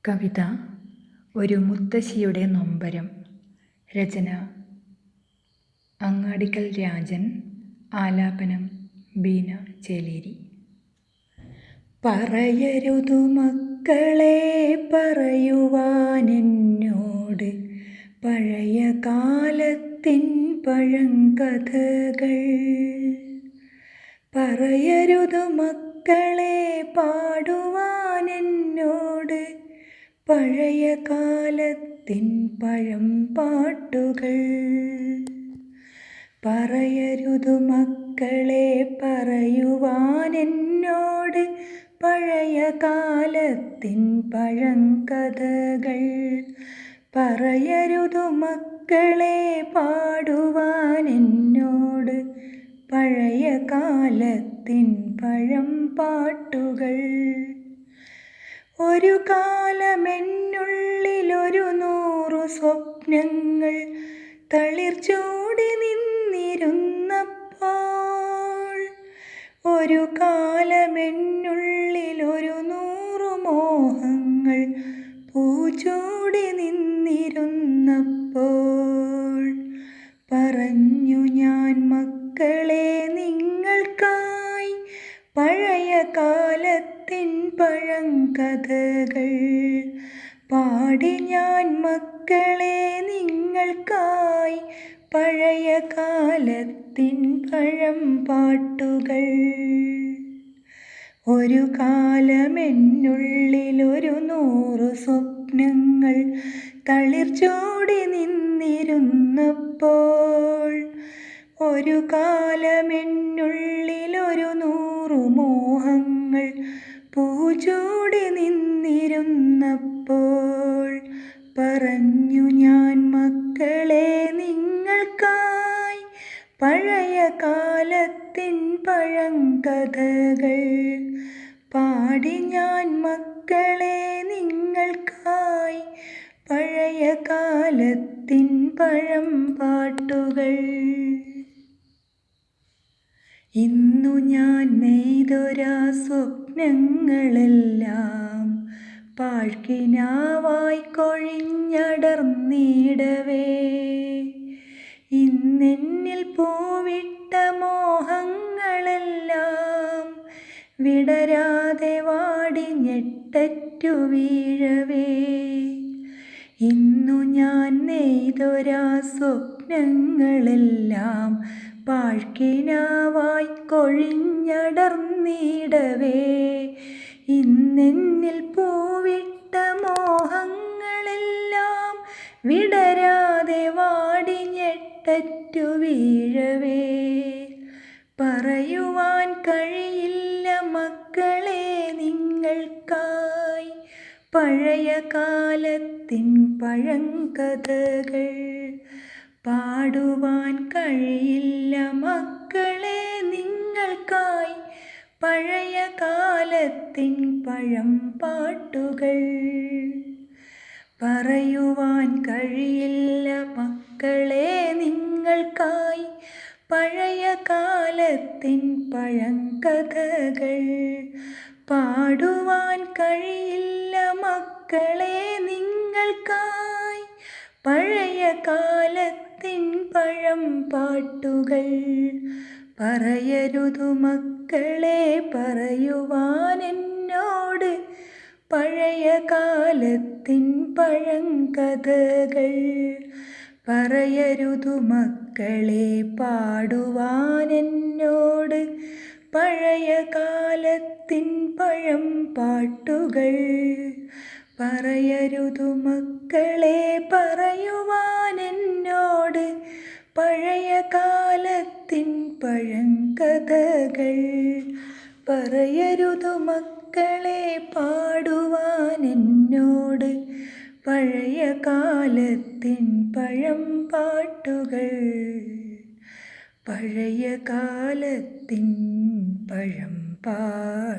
കവിത ഒരു മുത്തശ്ശിയുടെ നൊമ്പരം. രചന അങ്ങാടിക്കൽ രാജൻ. ആലാപനം ബീന ചേലേരി. പറയരുതു മക്കളെ പറയുവാനെന്നോട് പഴയ കാലത്തിൻ പഴങ്കഥകൾ. പറയരുതു മക്കളെ പാടുവാനെന്നോട് പഴയ കാലത്തിൻ പഴംപാട്ടുകൾ. പറയരുതു മക്കളെ പറയുവാനെന്നോട് പഴയ കാലത്തിൻ പഴങ്കഥകൾ. പറയരുതു മക്കളെ പാടുവാനെന്നോട് പഴയ കാലത്തിൻ പഴംപാട്ടുകൾ. ഒരു കാലമെന്നുള്ളിലൊരു 100 സ്വപ്നങ്ങൾ തളിർച്ചൂടി നിന്നിരുന്നപ്പോൾ. ഒരു കാലമെന്നുള്ളിലൊരു 100 മോഹങ്ങൾ പൂച്ചൂടി നിന്നിരുന്നപ്പോൾ. പറഞ്ഞു ഞാൻ മക്കളെ നിങ്ങൾക്കായി പഴയ കാലത്തിൻ പഴങ്കഥകൾ. പാടി ഞാൻ മക്കളെ നിങ്ങൾക്കായി പഴയ കാലത്തിൻ പഴംപാട്ടുകൾ. ഒരു കാലമെന്നുള്ളിലൊരു 100 സ്വപ്നങ്ങൾ തളിർച്ചൂടി നിന്നിരുന്നപ്പോൾ. ഒരു കാലമെന്നുള്ളിലൊരു 100 മോഹങ്ങൾ പൂച്ചൂടി നിന്നിരുന്നപ്പോൾ. പറഞ്ഞു ഞാൻ മക്കളെ നിങ്ങൾക്കായി പഴയ കാലത്തിൻ പഴങ്കഥകൾ. പാടി ഞാൻ മക്കളെ നിങ്ങൾക്കായി പഴയ കാലത്തിൻ പഴംപാട്ടുകൾ. ഇന്നു ഞാൻ നെയ്തൊരാ സ്വപ്നങ്ങളെല്ലാം പാഴ്ക്കിനാവായി കൊഴിഞ്ഞടർന്നിടവേ. ഇന്നെന്നിൽ പൂവിട്ട മോഹങ്ങളെല്ലാം വിടരാതെ വാടി ഞെട്ടറ്റു വീഴവേ. ഇന്നു ഞാൻ നെയ്തൊരാ സ്വപ്നങ്ങളെല്ലാം പാഴ്ക്കിനാവായി കൊഴിഞ്ഞടർന്നിടവേ. ഇന്നെന്നിൽ പൂവിട്ട മോഹങ്ങളെല്ലാം വിടരാതെ വാടി ഞെട്ടറ്റു വീഴവേ. പറയുവാൻ കഴിയില്ല മക്കളെ നിങ്ങൾക്കായി പഴയ കാലത്തിൻ പഴങ്കഥകൾ. പാടുവാൻ കഴിയില്ല മക്കളെ നിങ്ങൾക്കായി പഴയ കാലത്തിൻ പഴംപാട്ടുകൾ. പറയുവാൻ കഴിയില്ല മക്കളെ നിങ്ങൾക്കായി പഴയ കാലത്തിൻ പഴങ്കഥകൾ. പാടുവാൻ കഴിയില്ല മക്കളെ നിങ്ങൾക്കായി പഴയ കാലത്തിൻ പഴംപാട്ടുകൾ. പറയരുതു മക്കളെ പറയുവാനെന്നോട് പഴയ കാലത്തിൻ പഴങ്കഥകൾ. പറയരുതു മക്കളെ പാടുവാനെന്നോട് പഴയ കാലത്തിൻ പഴംപാട്ടുകൾ. പറയരുതു മക്കളെ പറയുവാനെന്നോട് പഴയ കാലത്തിൻ പഴങ്കഥകൾ. പറയരുതു മക്കളെ പാടുവാനെന്നോട് പഴയ കാലത്തിൻ പഴംപാട്ടുകൾ. പഴയ കാലത്തിൻ പഴംപാട്ടുകൾ.